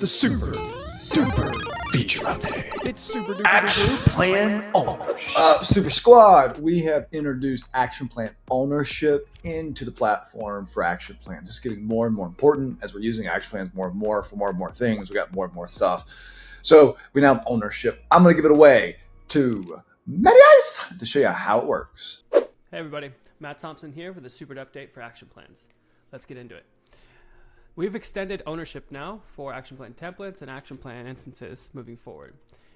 the super duper feature update. It's super duper Action duper. plan ownership. Super Squad, we have introduced action plan ownership into the platform for action plans. It's getting more and more important as we're using action plans more and more for more and more things. We got more and more stuff. So we now have ownership. I'm going to give it away to Matty Ice to show you how it works. Hey everybody, Matt Thompson here with a super update for action plans. Let's get into it. We've extended ownership now for action plan templates and action plan instances moving forward.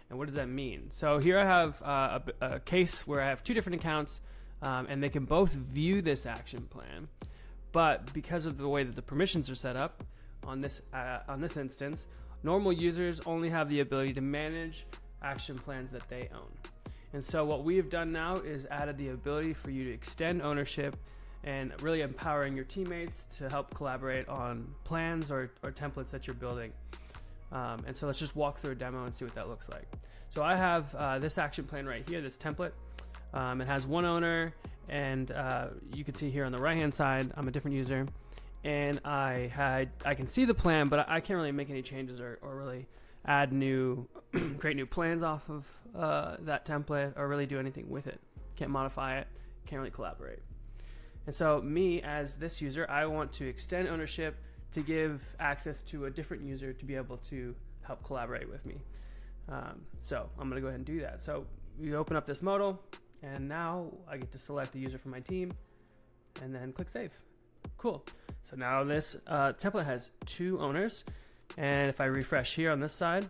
And what does that mean? So here I have a case where I have two different accounts and they can both view this action plan. But because of the way that the permissions are set up on this instance, normal users only have the ability to manage action plans that they own. And so what we have done now is added the ability for you to extend ownership and really empowering your teammates to help collaborate on plans or templates that you're building. And so let's just walk through a demo and see what that looks like. So I have this action plan right here, this template. It has one owner, and you can see here on the right-hand side, I'm a different user. And I can see the plan, but I can't really make any changes or really add create new plans off of that template or really do anything with it. Can't modify it, can't really collaborate. And so me as this user, I want to extend ownership to give access to a different user to be able to help collaborate with me. So I'm gonna go ahead and do that. So we open up this modal and now I get to select a user from my team and then click save. Cool. So now this template has two owners, and if I refresh here on this side,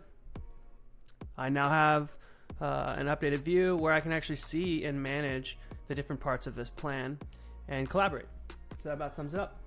I now have an updated view where I can actually see and manage the different parts of this plan and collaborate. So that about sums it up.